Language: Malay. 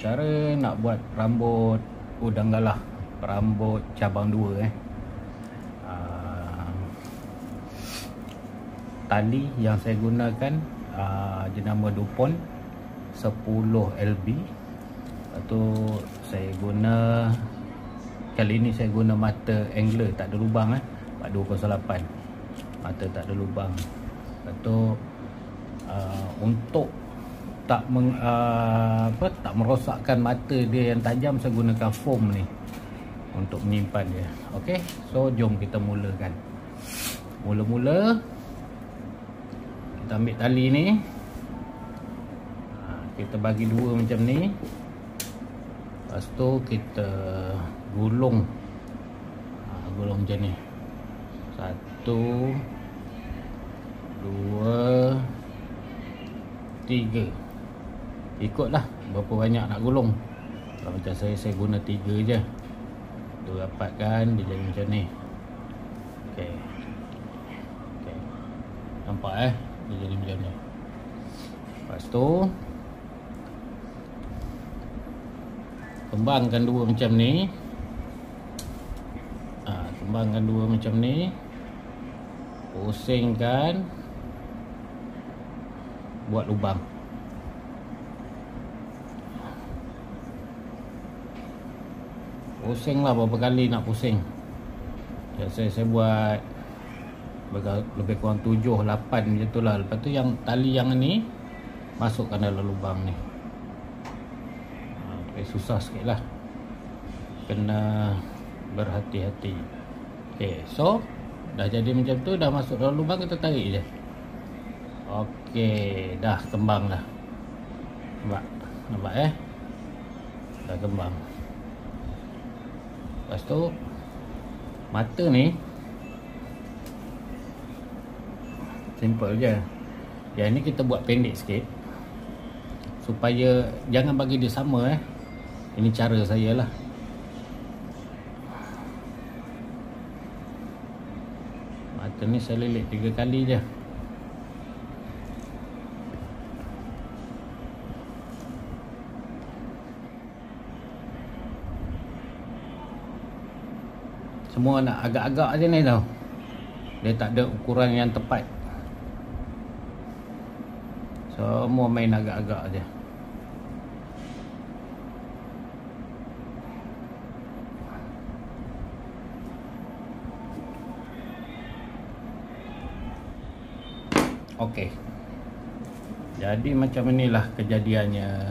Cara nak buat rambut udang galah, rambut cabang 2 tali yang saya gunakan jenama Dupont 10 LB. Lepas tu saya guna, kali ni saya guna mata angler tak ada lubang 4208, mata tak ada lubang. Lepas tu untuk tak merosakkan mata dia yang tajam, saya gunakan foam ni untuk menyimpan dia. Okey, so jom kita mulakan. Mula-mula kita ambil tali ni, kita bagi 2 macam ni. Lepas tu kita gulung, gulung macam ni. 1 2 3. Ikutlah berapa banyak nak gulung. Kalau macam saya guna 3 je. Tu rapatkan dia jadi macam ni. Okey. Okey. Nampak dia jadi macam ni. Lepas tu kembangkan 2 macam ni. Kembangkan 2 macam ni. Pusingkan, buat lubang. Pusinglah berapa kali nak pusing. Ya, saya buat lebih kurang 7-8 macam tu lah. Lepas tu yang tali yang ni masukkan dalam lubang ni. Susah sikit lah, kena berhati-hati. Okay, so dah jadi macam tu, dah masuk dalam lubang, kita tarik je. Okey, dah kembang dah. Nampak dah kembang. Lepas tu mata ni simple je. Yang ni kita buat pendek sikit supaya jangan bagi dia sama. Ini cara saya lah. Mata ni saya lilit 3 kali je. Semua nak agak-agak je ni tau. Dia tak ada ukuran yang tepat. Semua main agak-agak je. Okey. Jadi macam inilah kejadiannya.